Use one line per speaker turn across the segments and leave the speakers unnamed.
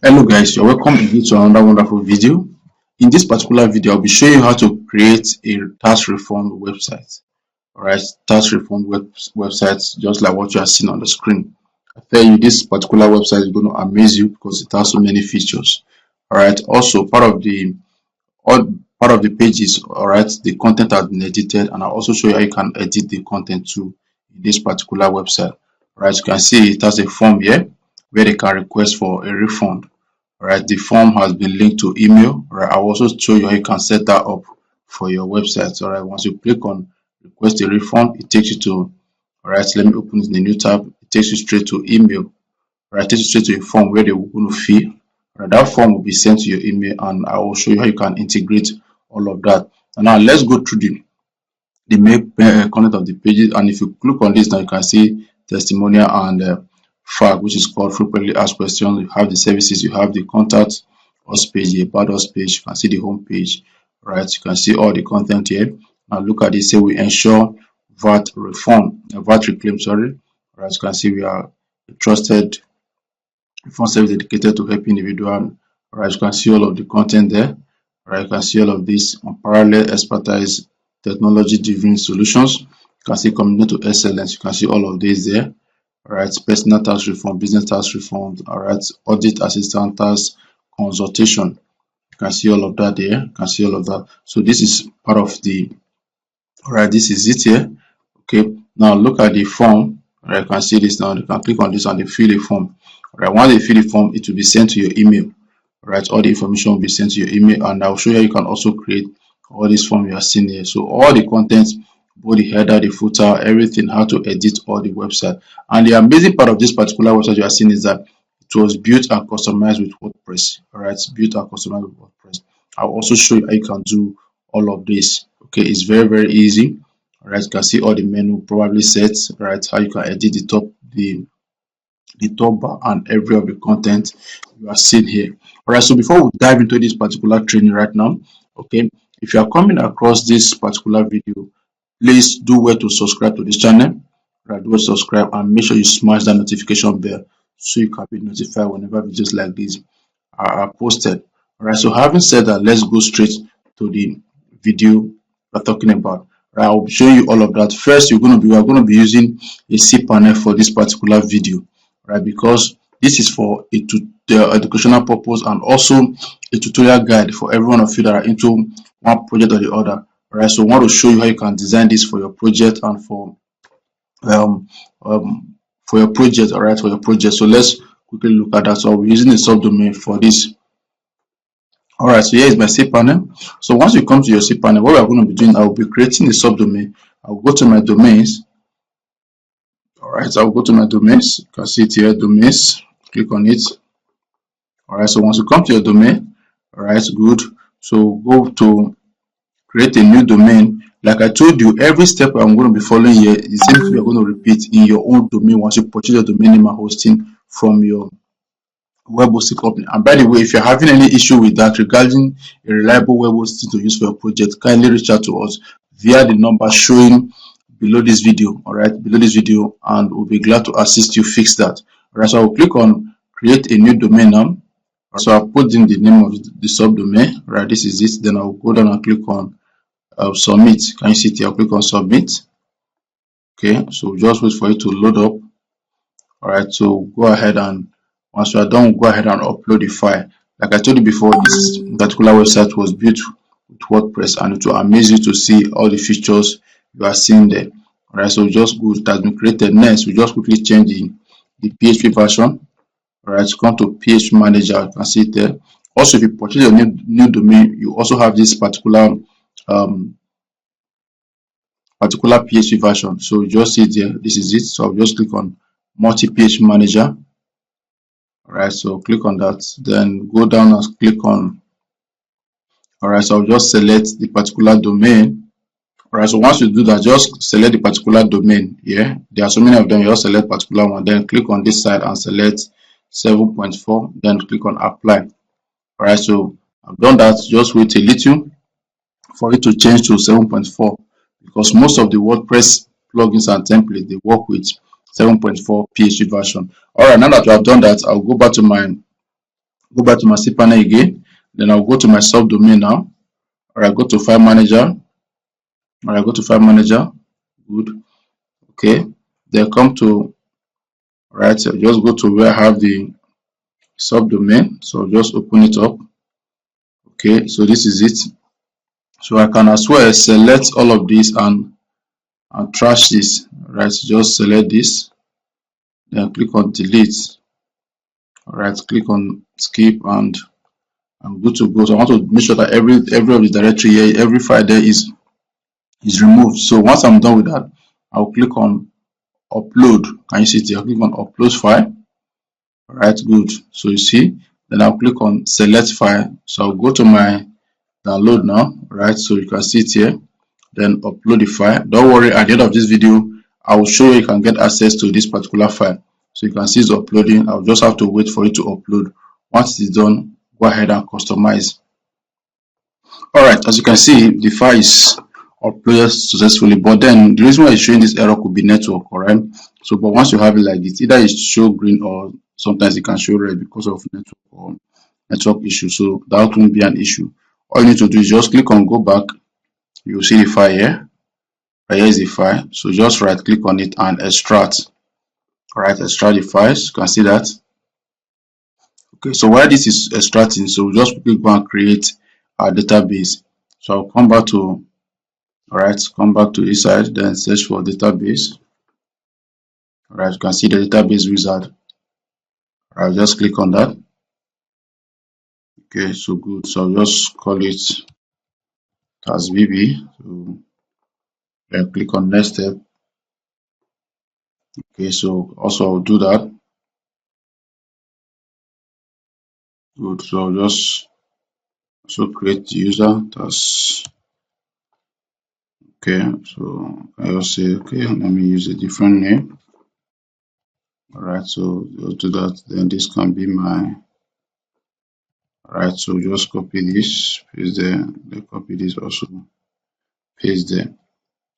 Hello guys, you're welcome again to another wonderful video. In this particular video, I'll be showing you how to create a tax refund website. Alright, tax refund website, just like what you are seeing on the screen. I tell you, this particular website is going to amaze you because it has so many features. Alright, also all part of the pages, alright, the content has been edited, and I'll also show you how you can edit the content too in this particular website. Alright, you can see it has a form here where they can request for a refund. Alright, the form has been linked to email. Alright, I'll also show you how you can set that up for your website. Alright, once you click on request a refund, it takes you to, alright, let me open it in a new tab. It takes you straight to email. Alright, it takes you straight to a form where they will going to fill. Alright, that form will be sent to your email, and I will show you how you can integrate all of that. And now let's go through the main content of the pages. And if you click on this now, you can see testimonial and fag, which is called frequently asked questions. You have the services, you have the contact us page, the about us page. You can see the home page. Right, you can see all the content here. Now look at this. Say we ensure VAT refund, VAT reclaim. Sorry. Right, you can see we are a trusted refund service dedicated to help individual. Right, you can see all of the content there. Right, you can see all of this unparalleled expertise, technology driven solutions. You can see commitment to excellence. You can see all of this there. Alright, personal tax refund, business tax refund, alright, audit assistant tax consultation. You can see all of that there. You can see all of that. So this is part of the, alright, this is it here. Okay, now look at the form. Alright, you can see this now. You can click on this and they fill the form. Alright, once they fill the form, it will be sent to your email. Alright, all the information will be sent to your email, and I'll show you how you can also create all this form you are seeing here. So all the content, both the header, the footer, everything, how to edit all the website. And the amazing part of this particular website you are seeing is that it was built and customized with WordPress. Alright, built and customized with WordPress. I'll also show you how you can do all of this. Okay, it's very easy. Alright, you can see all the menu probably set. Right, how you can edit the top bar and every of the content you are seeing here. Alright, so before we dive into this particular training right now, okay, if you are coming across this particular video, please do well to subscribe to this channel. Right, do well to subscribe and make sure you smash that notification bell so you can be notified whenever videos like this are posted. Alright, so having said that, let's go straight to the video we're talking about. Right, I'll show you all of that. First, we are going to be using a cPanel for this particular video, right? Because this is for the educational purpose and also a tutorial guide for every one of you that are into one project or the other. Right, so I want to show you how you can design this for your project and for your project. All right, for your project. So let's quickly look at that. So we're using a subdomain for this. All right, so here is my cPanel. So once you come to your cPanel, what we're going to be doing, I will be creating a subdomain. I'll go to my domains. All right, so I'll go to my domains. You can see it here, domains. Click on it. All right, so once you come to your domain, all right, good. So go to create a new domain. Like I told you, every step I'm going to be following here is the same thing you're going to repeat in your own domain once you purchase your domain name and hosting from your web hosting company. And by the way, if you're having any issue with that regarding a reliable web hosting to use for your project, kindly reach out to us via the number showing below this video. All right, below this video, and we'll be glad to assist you fix that. All right, so I'll click on create a new domain now. So I'll put in the name of the subdomain. Right, this is it. Then I'll go down and click on submit. Can you see it here? I'll click on submit. Okay, so just wait for it to load up. All right, so go ahead, and once you are done, go ahead and upload the file. Like I told you before, this particular website was built with WordPress, and it will amaze you to see all the features you are seeing there. All right, so just go. It has been created. Next, we just quickly change the PHP version. All right, come to PHP Manager. You can see it there. Also, if you purchase your new domain, you also have this particular PHP version. So you just see it there. This is it. So I'll just click on multi PHP Manager. Alright, so click on that, then go down and click on, alright, so I'll just select the particular domain. Alright, so once you do that, just select the particular domain. Yeah, there are so many of them. You just select particular one, then click on this side and select 7.4, then click on apply. Alright, so I've done that. Just wait a little for it to change to 7.4 because most of the WordPress plugins and templates, they work with 7.4 PHP version. All right, now that we have done that, I'll go back to my Go back to my cPanel again. Then I'll go to my subdomain now. Alright, go to file manager. Alright, go to file manager. Good. Okay. Then come to right. So just go to where I have the subdomain. So just open it up. Okay. So this is it. So I can as well select all of these and trash this. Right. So just select this. Then click on delete. Alright. Click on skip and I'm good to go. So I want to make sure that every of the directory here, every file there is removed. So once I'm done with that, I'll click on upload. Can you see it here? I'll click on upload file. Alright, good. So you see, then I'll click on select file. So I'll go to my download now, right? So you can see it here. Then upload the file. Don't worry, at the end of this video, I will show you can get access to this particular file. So you can see it's uploading. I'll just have to wait for it to upload. Once it's done, go ahead and customize. Alright, as you can see, the file is uploaded successfully, but then the reason why it's showing this error could be network, alright? So, but once you have it like this, either it show green or sometimes it can show red because of network or network issue. So that won't be an issue. All you need to do is just click on go back. You will see the file here. Right, here is the file. So just right click on it and extract. Alright, extract the files. You can see that. Okay, so while this is extracting, so we'll just quickly go and create our database. So I'll come back to Alright, come back to this side, then search for database. Alright, you can see the database wizard. I'll just click on that. Okay, so good. So I'll just call it as BB. So then click on next step. Okay, so also I'll do that. Good. So I'll just also create the user. That's okay. So I'll say okay, let me use a different name. Alright, so I'll do that. Then this can be my alright, so just copy this, paste there, then copy this also, paste there.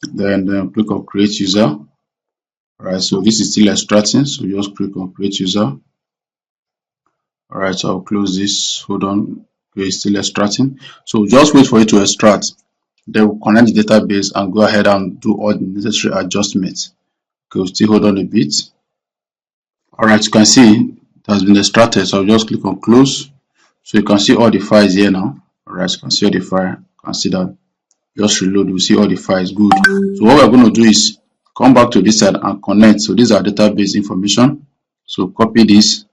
Then click on create user. Alright, so this is still extracting, so just click on create user. Alright, so I'll close this. Hold on. Okay, it's still extracting. So just wait for it to extract. Then we'll connect the database and go ahead and do all the necessary adjustments. Okay, we'll still hold on a bit. Alright, you can see it has been extracted. So I'll just click on close. So you can see all the files here now. Alright, you can see all the file. You can see that. Just reload, you see all the files. Good. So what we're going to do is come back to this side and connect. So these are database information. So copy this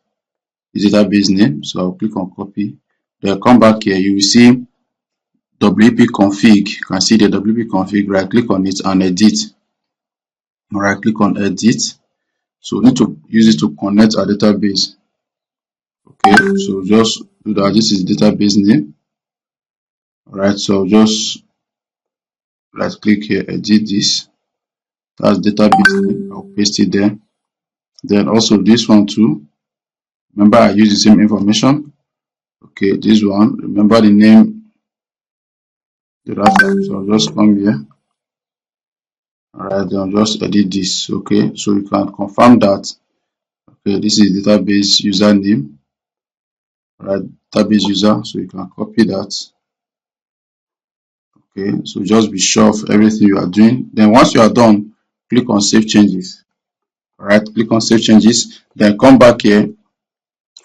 database name. So I'll click on copy. Then come back here. You will see WP config. You can see the WP config. Right click on it and edit. Right click on edit. So we need to use it to connect our database. Okay. So just do that. This is database name. Alright. So just right click here. Edit this. That's database name. I'll paste it there. Then also this one too. Remember I use the same information. Okay, this one. Remember the name. The last time. So I'll just come here. Alright, then I'll just edit this. Okay, so you can confirm that. Okay, this is database username. Alright, database user. So you can copy that. Okay, so just be sure of everything you are doing. Then once you are done, click on save changes. Alright, click on save changes. Then come back here.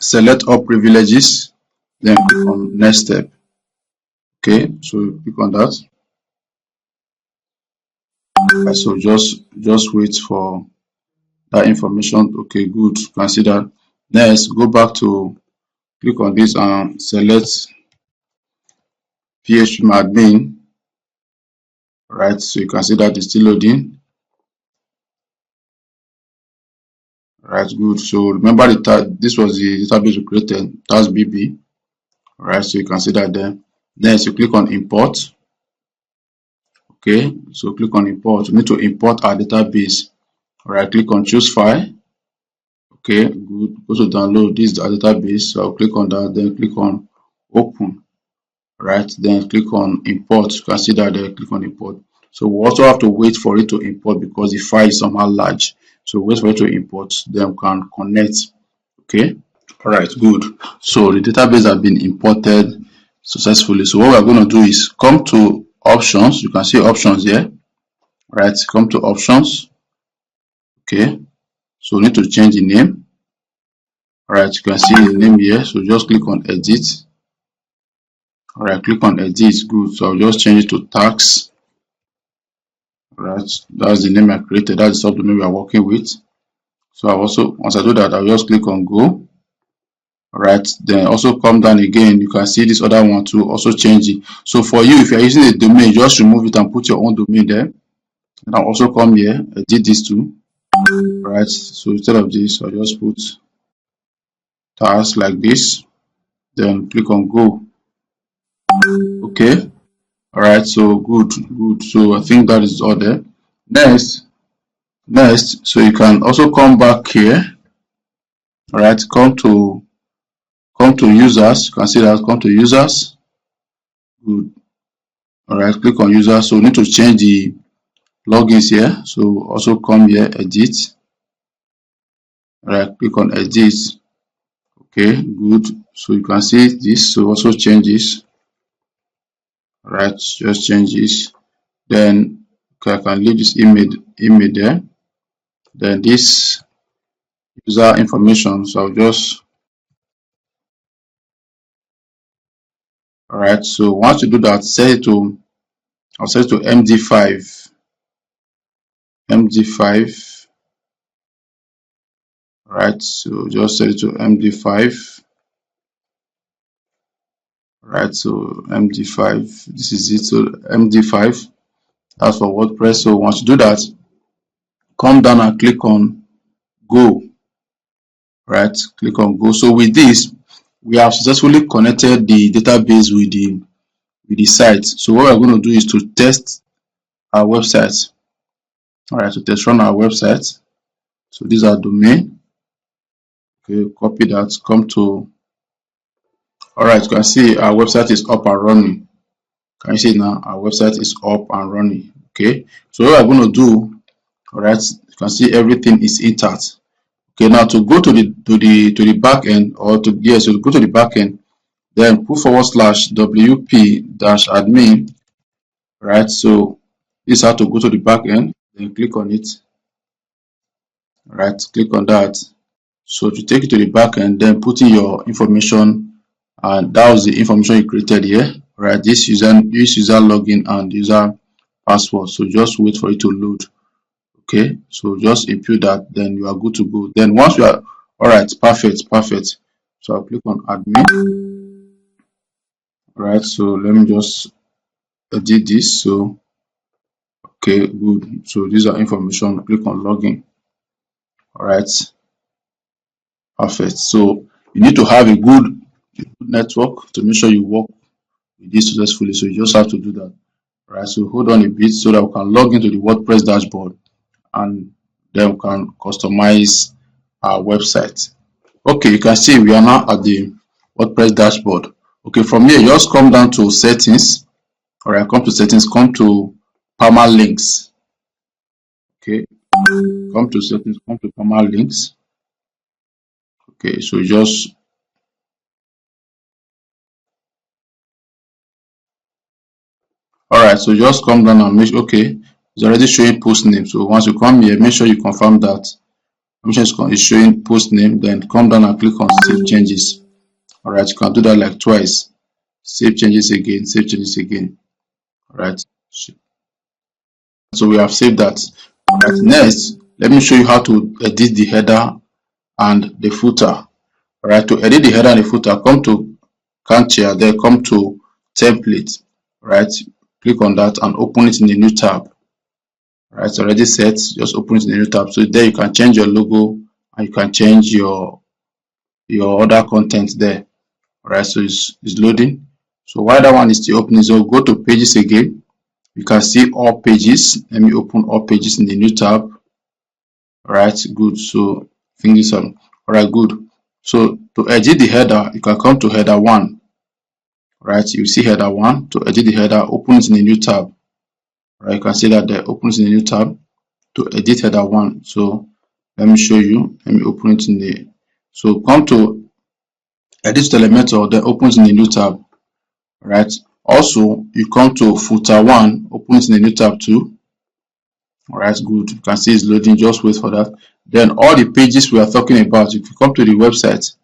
Select all privileges. Then click on next step. Okay, so click on that. Okay, so just wait for that information. Okay, good. Consider next. Go back to click on this and select PHP admin. Right, so you can see that it's still loading. Right, good. So remember this was the database we created. That's BB. Right, so you can see that there. Next, you click on import. Okay, so click on import. We need to import our database. Right, click on choose file. Okay, good. Go to download. This is our database. So I'll click on that. Then click on open. Right, then click on import. You can see that there. Click on import. So we also have to wait for it to import because the file is somehow large. So wait for it to import. Then we can connect. Okay. All right, good. So the database has been imported successfully. So what we're going to do is come to options. You can see options here. Right, come to options. Okay, so we need to change the name. All right, you can see the name here. So just click on edit. All right, click on edit. Good. So I'll just change it to tax. All right, that's the name I created. That's the subdomain we are working with. So I also, once I do that, I'll just click on go. All right, then also come down again. You can see this other one to also change it. So for you, if you're using a domain, just remove it and put your own domain there. And I'll also come here, edit this too. All right, so instead of this, I'll just put task like this. Then click on go. Okay. All right, so good. So I think that is all there. Next, so you can also come back here. All right, come to users. You can see that, come to users. Good. All right, click on users. So we need to change the logins here. So also come here, edit. All right, click on edit. Okay, good. So you can see this. So also change this. All right, just change this. Then okay, I can leave this image there. Then this user information. So I'll just, all right. So once you do that, I'll set it to MD5. MD5. All right. So just set it to MD5. All right. So MD5. This is it. So MD5. That's for WordPress. So once you do that, come down and click on go. Right. Click on go. So with this, we have successfully connected the database with the site. So what we're going to do is to test our website. All right, to test run our website. So these are domain. Okay, copy that, come to, all right, you can see our website is up and running. Can you see now our website is up and running? Okay, so what we're going to do, all right, you can see everything is intact. Okay, now to go to the back end, or to, yes, so go to the back end, then put /wp-admin. Right, so this is how to go to the back end. Then click on it. Right, click on that. So to take it to the back end, then put in your information, and that was the information you created here. Right, this user login and user password. So just wait for it to load. Okay, so just input that, then you are good to go. Then once you are, all right, perfect. So I'll click on admin. All right, so let me just edit this. So okay, good. So these are information. Click on login. All right, perfect. So you need to have a good network to make sure you work with this successfully. So you just have to do that. All right, so hold on a bit so that we can log into the WordPress dashboard, and then we can customize our website. Okay, you can see we are now at the WordPress dashboard. Okay, from here, just come down to settings. All right, come to settings, come to permalinks. Okay, come to settings, come to permalinks. Okay, so just, all right, so just come down and make, okay, it's already showing post name. So once you come here, make sure you confirm that permission is showing post name, then come down and click on save changes. All right, you can do that like twice. Save changes again, save changes again. All right, so we have saved that. All right, next, let me show you how to edit the header and the footer. All right, to edit the header and the footer, come to Cancha, then come to template. All right, click on that and open it in a new tab. All right, it's already set. Just open it in a new tab. So there you can change your logo and you can change your other content there. All right, so it's loading. So while that one is still opening, so go to pages again. You can see all pages. Let me open all pages in the new tab. All right, good. So finish on. All right, good. So to edit the header, you can come to header 1. All right, you see header 1. To edit the header, open it in a new tab. All right, you can see that there, open it in a new tab to edit header 1. So let me show you. Let me open it in the, so come to edit to Elementor, then opens in a new tab. Right. Also, you come to footer 1, opens in a new tab too. Alright, good. You can see it's loading, just wait for that. Then all the pages we are talking about, if you come to the website,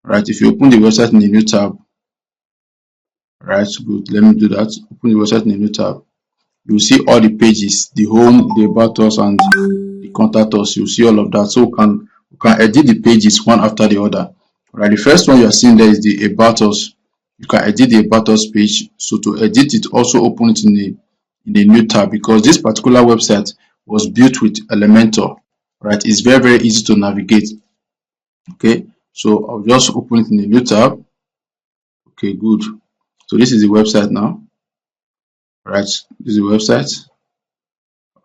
right, if you open the website in a new tab, right, good, let me do that. Open the website in a new tab. You'll see all the pages, the home, the about us, and the contact us. You'll see all of that. So we can edit the pages one after the other. Right, the first one you are seeing there is the about us. You can edit the about us page. So to edit it, also open it in a new tab, because this particular website was built with Elementor. Right, it's very easy to navigate. Okay, so I'll just open it in a new tab. Okay, good. So this is the website now. Right, this is the website.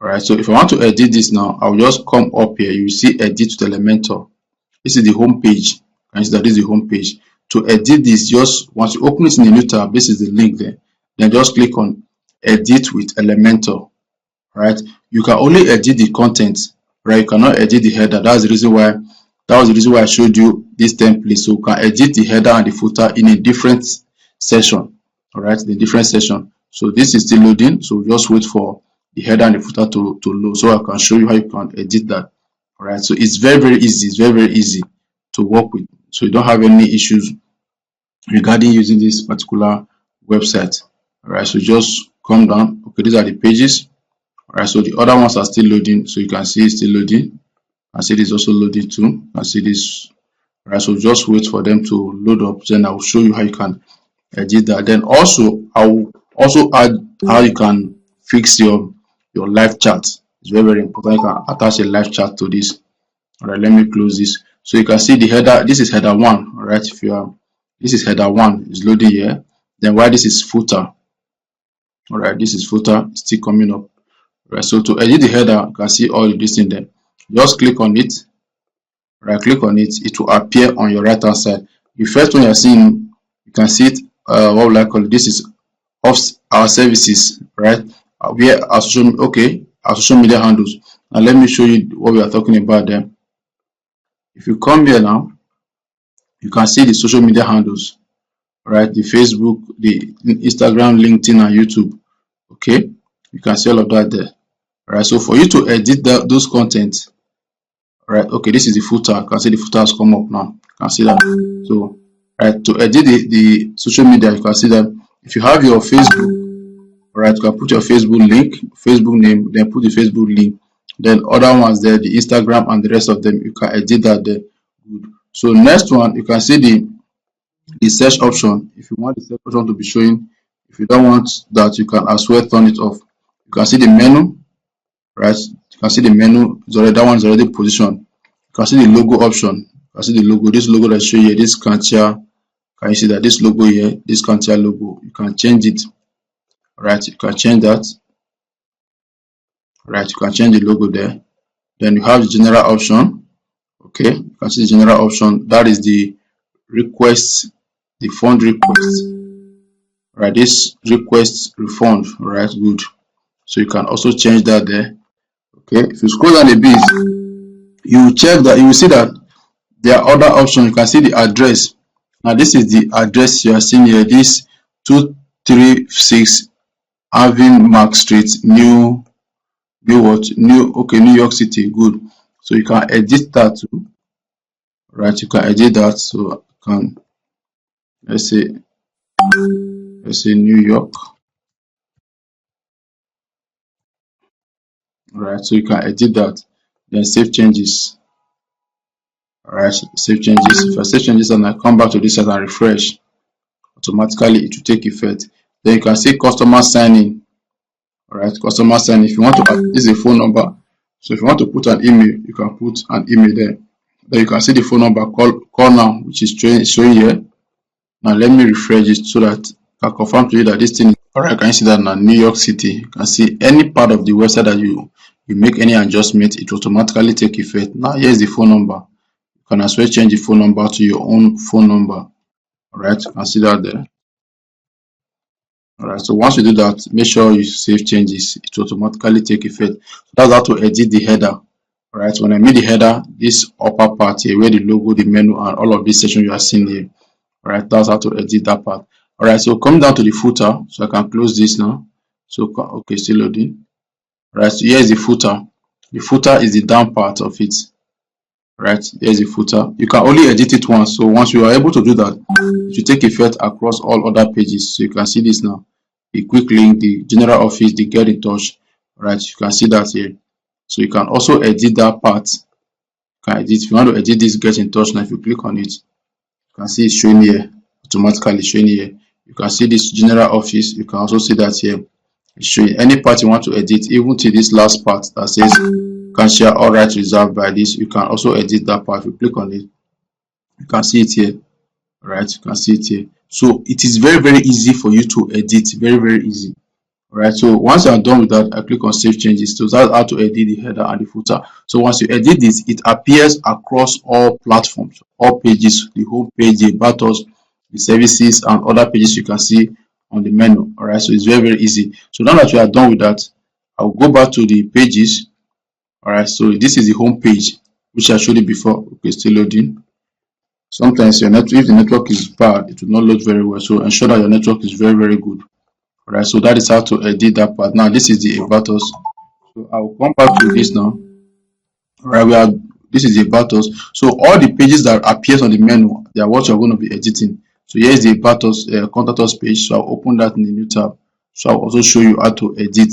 Alright, so if I want to edit this now, I'll just come up here. You see edit to Elementor. This is the home page. And that is the home page. To edit this, just once you open it in a new tab, this is the link there. Then just click on edit with Elementor. Right, you can only edit the content, right? You cannot edit the header. That was the reason why I showed you this template. So you can edit the header and the footer in a different session. All right, the different session. So this is still loading, so just wait for the header and the footer to load, so I can show you how you can edit that. All right, so it's very easy. It's very easy to work with, so you don't have any issues regarding using this particular website. All right, so just come down. Okay, these are the pages. Alright, so the other ones are still loading, so you can see it's still loading. I see this also loading too. I see this. Alright, so just wait for them to load up, then I'll show you how you can edit that. Then also I'll also add how you can fix your live chat. It's very important. You can attach a live chat to this. Alright, let me close this. So you can see the header. This is header 1. Alright, if you are, this is header 1, is loading here. Then why this is footer. Alright, this is footer, still coming up. Right, so to edit the header, you can see all of this in there. Just click on it. Right, click on it. It will appear on your right hand side. The first one you're seeing, you can see it. What would I call it? This is of our services, right? Where our social media handles. Now let me show you what we are talking about there. If you come here now, you can see the social media handles, right? The Facebook, the Instagram, LinkedIn, and YouTube. Okay, you can see all of that there. Right, so for you to edit those content, right, okay, this is the footer. You can see the footer has come up now. You can see that. So right, to edit the social media, you can see that if you have your Facebook, right, you can put your Facebook link, Facebook name, then put the Facebook link. Then other ones there, the Instagram and the rest of them, you can edit that there. Good. So next one, you can see the search option. If you want the search option to be showing, if you don't want that, you can as well turn it off. You can see the menu. Right, you can see the menu is already, that one is already positioned. You can see the logo option. You can see the logo, this logo that I show you, this Kantia. Can you see that this logo here, this Kantia logo? You can change it. Right, you can change that. Right, you can change the logo there. Then you have the general option. Okay, you can see the general option. That is the request, the fund request. Right, this request refund. Right, good. So you can also change that there. Okay, if you scroll down a bit, you check that, you will see that there are other options. You can see the address. Now this is the address you are seeing here. This 236 Irving Mark Street, New York City. Good. So you can edit that too. Right, you can edit that. So you can, let's say New York. Right, so you can edit that. Then save changes. Alright, save changes. If I save changes and I come back to this side and refresh, automatically it will take effect. Then you can see customer sign in. Alright, customer sign in. If you want to add, this is a phone number. So if you want to put an email, you can put an email there. Then you can see the phone number, call now, which is showing here. Now let me refresh it so that I can confirm to you that this thing is alright. Can you see that now? New York City. You can see any part of the website that you make any adjustment, it will automatically take effect. Now here's the phone number. You can as well change the phone number to your own phone number. Alright, you can see that there. Alright, so once you do that, make sure you save changes. It will automatically take effect. That's how to edit the header. Alright, when I made the header, this upper part here where the logo, the menu, and all of this section you are seeing here, All right, that's how to edit that part. All right, so come down to the footer, so I can close this now. So okay, still loading. All right, so here is the footer. The footer is the down part of it. Right, here's the footer. You can only edit it once, so once you are able to do that, it will take effect across all other pages. So you can see this now, the quick link, the general office, the get in touch. Right, you can see that here. So you can also edit that part. You can edit, if you want to edit this get in touch now, if you click on it, you can see it's showing here, automatically showing here. You can see this general office. You can also see that here, it's showing any part you want to edit, even to this last part that says can share all rights reserved by this. You can also edit that part. If you click on it, you can see it here. Right, you can see it here. So it is very, very easy for you to edit, very, very easy. All right, so once I'm done with that, I click on save changes. So that's how to edit the header and the footer. So once you edit this, it appears across all platforms, all pages, the home page, the battles, the services, and other pages you can see on the menu. All right, so it's very, very easy. So now that we are done with that, I'll go back to the pages. All right, so this is the home page, which I showed you before. Okay, still loading. Sometimes your network, if the network is bad, it will not load very well. So ensure that your network is very, very good. All right, so that is how to edit that part. Now this is the about us. So I will come back to this now. All right, we are, this is the about us. So all the pages that appears on the menu, they are what you're going to be editing. So here is the about us contact us page. So I'll open that in the new tab. So I'll also show you how to edit.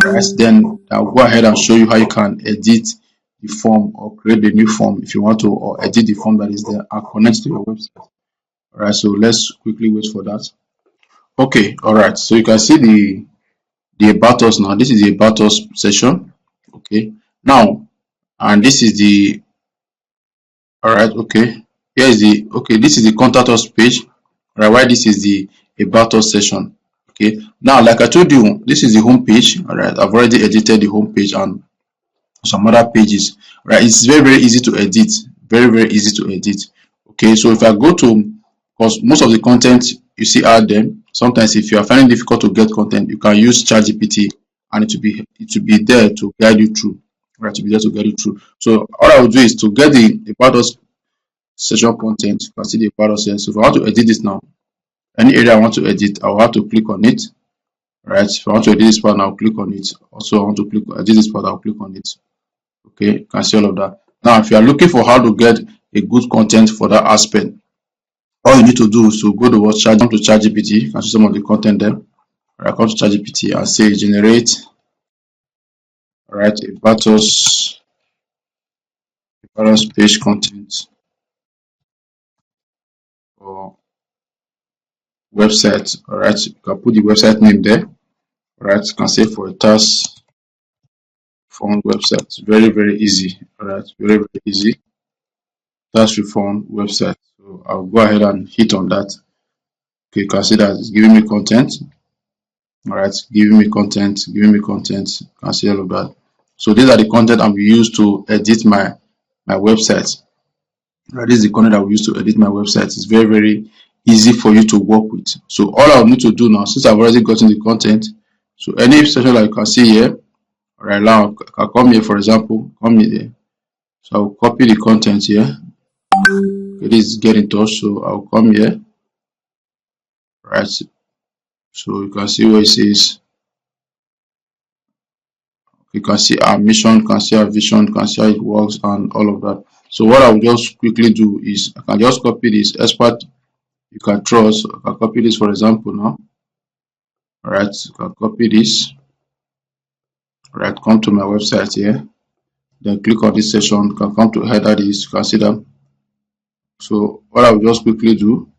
Right, then I'll go ahead and show you how you can edit the form or create a new form if you want to, or edit the form that is there and connect to your website. All right, so let's quickly wait for that. Okay, all right, so you can see the about us now. This is the about us section. Okay, now, and this is the, all right, okay, here is the, okay, this is the contact us page. All right, why this is the about us section. Okay, now like I told you, this is the home page. All right, I've already edited the home page and some other pages. Right, it's very, very easy to edit, very, very easy to edit. Okay, so if I go to, because most of the content you see out there, sometimes if you are finding difficult to get content, you can use ChatGPT and it will be there to guide you through. Right, to be there to guide you through. So all I will do is to get the about us session content. You can see the about us here. So if I want to edit this now, any area I want to edit, I will have to click on it. Right, if I want to edit this part, I'll click on it. Also, I want to click edit this part, I'll click on it. Okay, you can see all of that. Now if you are looking for how to get a good content for that aspect, all you need to do is to go to what chat to ChatGPT. You can see some of the content there. All right, come to ChatGPT and say generate, all right, a battles page content or website. All right, you can put the website name there. All right, you can say for a task phone website. It's very, very easy. All right, very, very easy. Task reform website. So I'll go ahead and hit on that. Okay, you can see that it's giving me content. All right, giving me content. You can see all of that. So these are the content I will use to edit my website. Right, this is the content I will use to edit my website. It's very, very easy for you to work with. So all I will need to do now, since I've already gotten the content, so any section that you can see here, all right, now I can come here, for example, come here. So I'll copy the content here. Okay, this is get in touch. So I'll come here. Right, so you can see where it says, you can see our mission, you can see our vision, you can see how it works and all of that. So what I will just quickly do is I can just copy this expert you can trust. I can copy this, for example, now. All right, you can copy this. All right, come to my website here. Then click on this section. You can come to header this. You can see that. So what I will just quickly do.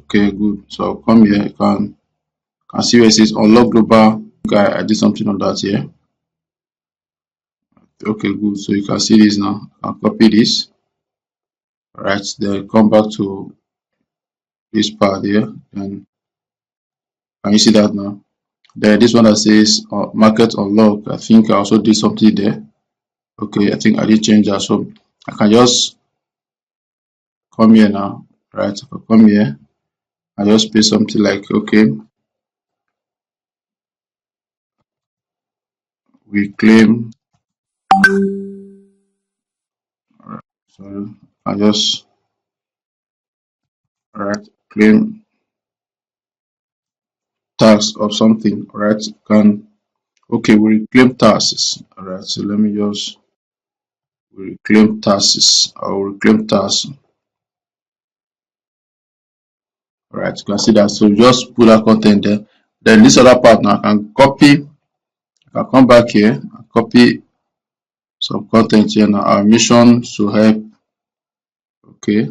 Okay, good. So I'll come here. You can see where it says unlock global. Okay, I did something on that here. Okay, good. So you can see this now. I'll copy this. All right, then come back to this part here. And can you see that now? Then this one that says market unlock. I think I also did something there. Okay, I think I did change that. So I can just come here now. Right, I can come here. I just paste something like, okay, we claim. So I just claim tax of something. Can okay, we reclaim taxes. So let me just reclaim taxes. I will reclaim tax. You can see that. So just put that content there. Then this other part now I can copy. I can come back here and copy some content here now. Our mission to help. Okay.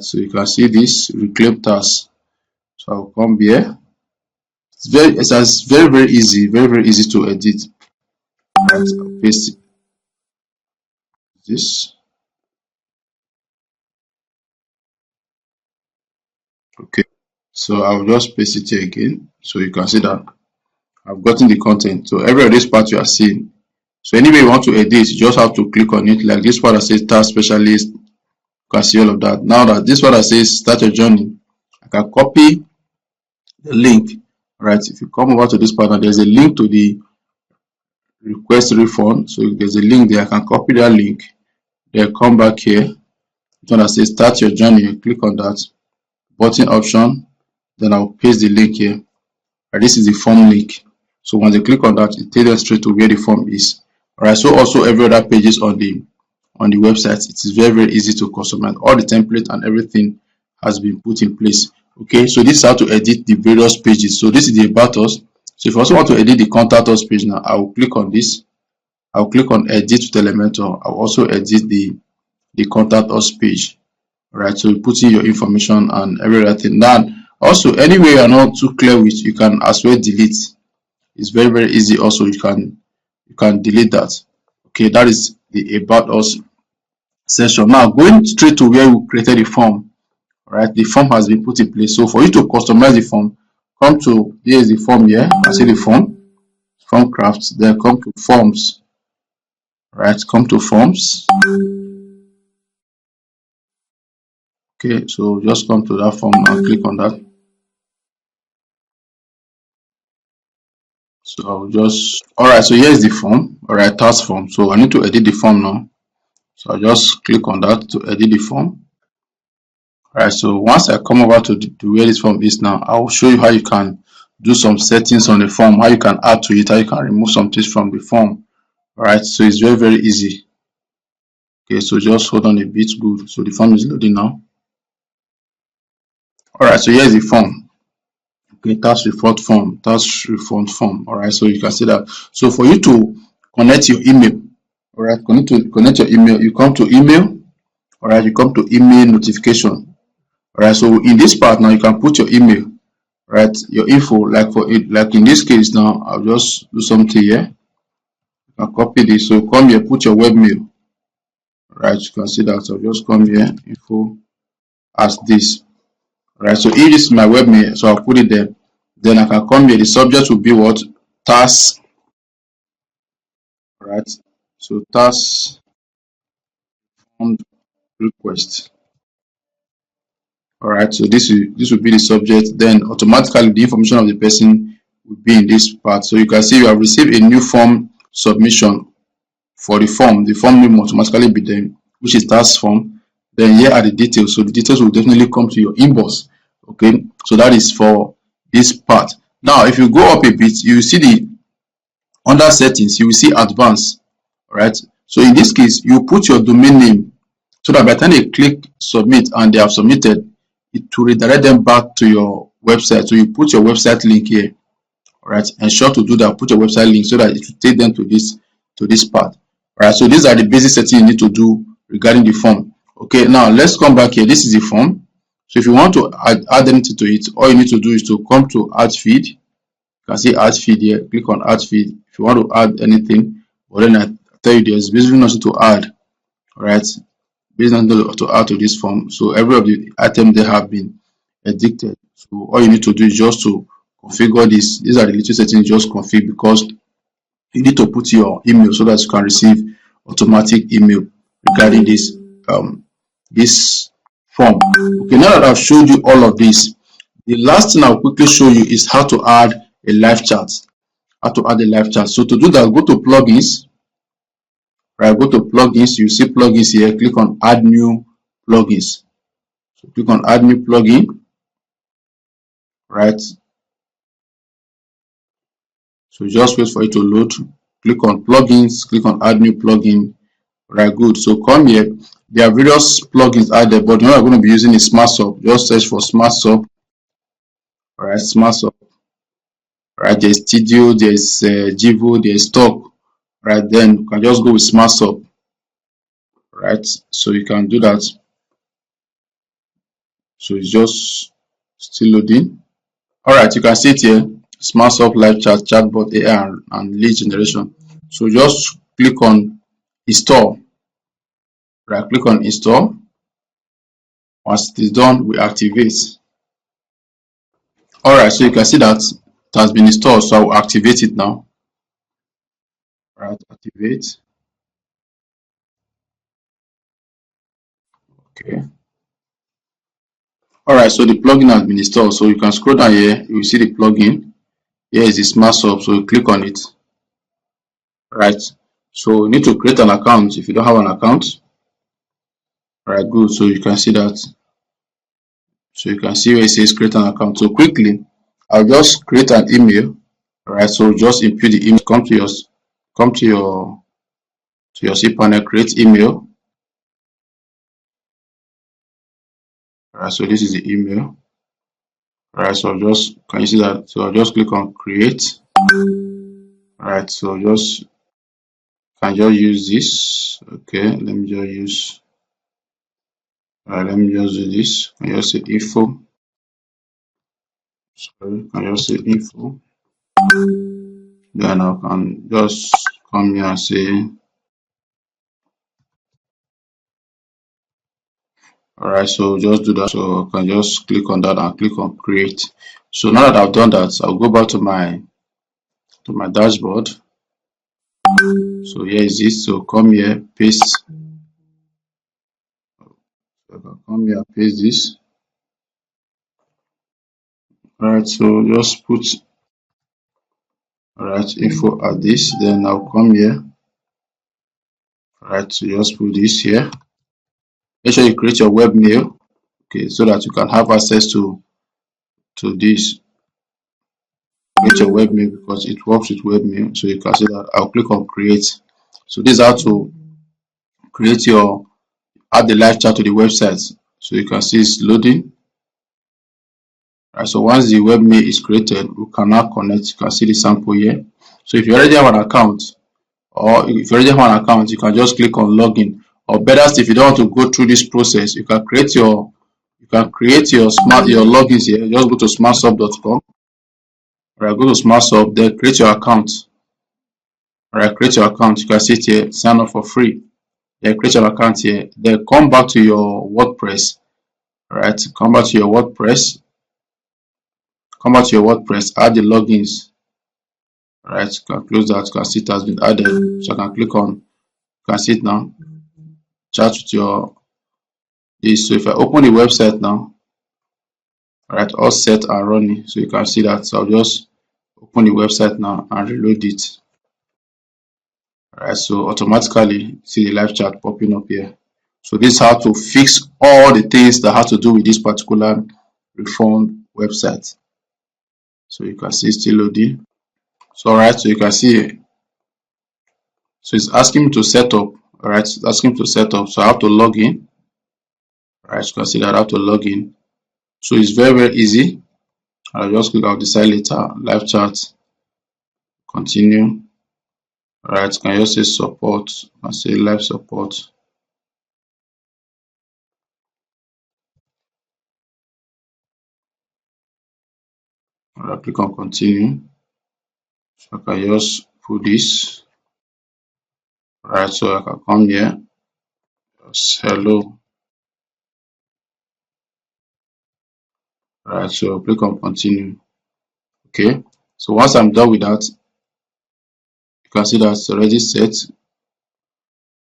So you can see this reclaim tax. So I'll come here. It's very easy, very easy to edit. I'll paste this. Okay. So I'll just paste it here again. So you can see that I've gotten the content. So every of this part you are seeing. So anyway you want to edit, you just have to click on it. Like this part that says task specialist, you can see all of that. Now that this part that says start your journey, I can copy the link. If you come over to this part, now there's a link to the request refund. So there's a link there. I can copy that link. Then come back here. This one that says start your journey. You click on that button option. Then I'll paste the link here. This is the form link. So once they click on that, it takes them straight to where the form is. So also every other pages on the website, it is very easy to customize. All the template and everything has been put in place. Okay, so this is how to edit the various pages. So this is the about us. So if you also want to edit the contact us page now, I will click on this. I'll click on edit with Elementor. I'll also edit the contact us page. So you put in your information and everything. Now also anywhere you are not too clear with, you can as well delete. It's very easy. Also you can delete that. Okay, that is the about us section. Now going straight to where we created the form. The form has been put in place. So for you to customize the form, come to, here is the form here. I see the form crafts. Then come to forms. Come to forms. Okay, so just come to that form and click on that. So I'll just, so here's the form. Task form. So I need to edit the form now. So I'll just click on that to edit the form. So once I come over to where this form is now, I will show you how you can do some settings on the form, how you can add to it, how you can remove some things from the form. So it's very easy. Okay, so just hold on a bit. Good. So the form is loading now. So here's the form. Okay, tax refund form. So you can see that. So for you to connect your email, connect your email, you come to email. You come to email notification. So in this part now, you can put your email, your info. Like in this case now, I'll just do something here. I'll copy this. So come here, put your webmail. You can see that. I'll just come here, info as this. So if this is my webmail, so I'll put it there. Then I can come here. The subject will be what? Task. So task request. So this will be the subject. Then automatically the information of the person will be in this part. So you can see you have received a new form submission for the form. The form name will automatically be there, which is task form. Then here are the details. So the details will definitely come to your inbox. Okay, so that is for this part. Now if you go up a bit, you see the under settings, you will see advanced. So in this case, you put your domain name so that by the time they click submit and they have submitted, it will redirect them back to your website. So you put your website link here. Ensure to do that. Put your website link so that it will take them to this part. So these are the basic settings you need to do regarding the form. Okay, now let's come back here. This is the form. So if you want to add anything to it, all you need to do is to come to add feed. You can see add feed here. Click on add feed if you want to add anything. But then I tell you there's basically nothing to add. Based on to add to this form. So every of the items they have been edited. So all you need to do is just to configure this. These are the little settings you just configure, because you need to put your email so that you can receive automatic email regarding this this form. Okay, now that I've showed you all of this, the last thing I'll quickly show you is how to add a live chat. So to do that, go to plugins. Right, go to plugins. You see plugins here. Click on add new plugins. So click on add new plugin. Right. So just wait for it to load. Click on plugins. Click on add new plugin. Right, good. So come here. There are various plugins out there, but the one I'm going to be using is Smart Sub. Just search for Smart Sub. Right, Smart Sub. Right, there's Studio, there's Jivo, there's Stock. Right, then you can just go with Smart Sub. Right, so you can do that. So it's just still loading. All right, you can see it here. Smart Sub Live Chat, Chatbot AI, and lead generation. So just click on install. Right, click on install. Once it is done, we activate. All right, so you can see that it has been installed. So I will activate it now. All right, activate. Okay. All right, so the plugin has been installed. So you can scroll down here. You will see the plugin. Here is the Smart Sub. So you click on it. Right. So you need to create an account if you don't have an account. All right, good. So you can see that. So you can see where it says create an account. So quickly, I'll just create an email. All right, so just input the email. Come to your cPanel, create email. All right, so this is the email. All right, so just can you see that? So I'll just click on create. All right, so can just use this. Okay, let me just use. All right, let me just do this. Can just say info. Sorry, can just say info. Then I can just come here and say. All right, so just do that. So I can just click on that and click on create. So now that I've done that, I'll go back to my dashboard. So here is it. So come here, paste. So I can come here, paste this. All right, so just put all right info at this. Then I'll come here. All right, so just put this here. Make sure you create your web mail. Okay, so that you can have access to this. Create your web mail because it works with web mail. So you can see that. I'll click on create. So this is how to create your add the live chat to the website. So you can see it's loading. Right, so once the web mail is created, we can now connect. You can see the sample here. So if you already have an account, you can just click on login. Or better still, if you don't want to go through this process, you can create your your logins here. Just go to smartsub.com. Right, go to smartsub, then create your account. Alright, create your account. You can see it here, sign up for free. Then create your account here. Then come back to your WordPress. Alright, come back to your WordPress. Add the logins. Alright, you can close that. You can see it has been added. So I can click on, you can see it now. Chat with your this. So if I open the website now, alright, all set and running. So you can see that. So I'll just open the website now and reload it. Alright, so automatically see the live chat popping up here. So this is how to fix all the things that have to do with this particular Refund website. So you can see still loading. So alright, so you can see, so it's asking me to set up. Alright, it's asking me to set up. So I have to log in. Alright, you can see that I have to log in. So it's very easy. I'll just click, I'll decide later. Live chat, continue. Alright, can you say support? I say live support. Alright, click on continue. So I can just put this. Alright, so I can come here. Just hello. Alright, so click on continue. Okay, so once I'm done with that, you can see that it's already set.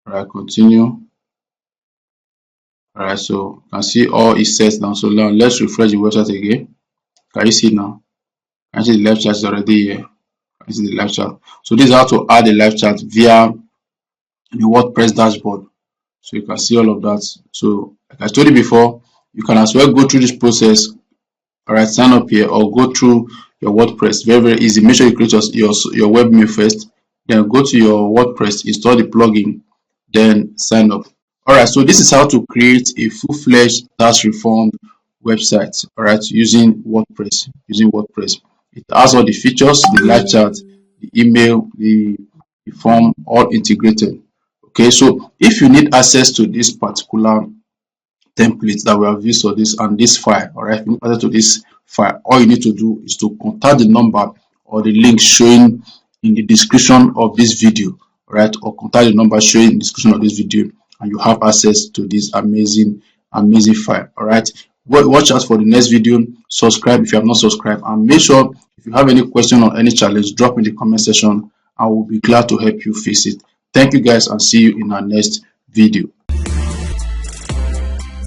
Alright, continue. Alright, so you can see all is set now. So now let's refresh the website again. Can you see now? Can you see the live chat is already here? Can you see the live chat? So this is how to add a live chat via the WordPress dashboard. So you can see all of that. So like I told you before, you can as well go through this process. All right, sign up here or go through your WordPress. Very, very easy. Make sure you create your webmail first, then go to your WordPress, install the plugin, then sign up. All right, so this is how to create a full-fledged tax refund website. All right, using WordPress. It has all the features, the live chat, the email, the form, all integrated. Okay, so if you need access to this particular template that we have used for this and this file, all right, added to this file, all you need to do is to contact the number or the link showing in the description of this video, all right, or contact the number showing in the description of this video, and you have access to this amazing file. All right, watch out for the next video. Subscribe if you have not subscribed, and make sure if you have any question or any challenge, drop in the comment section. I will be glad to help you fix it. Thank you guys, and see you in our next video.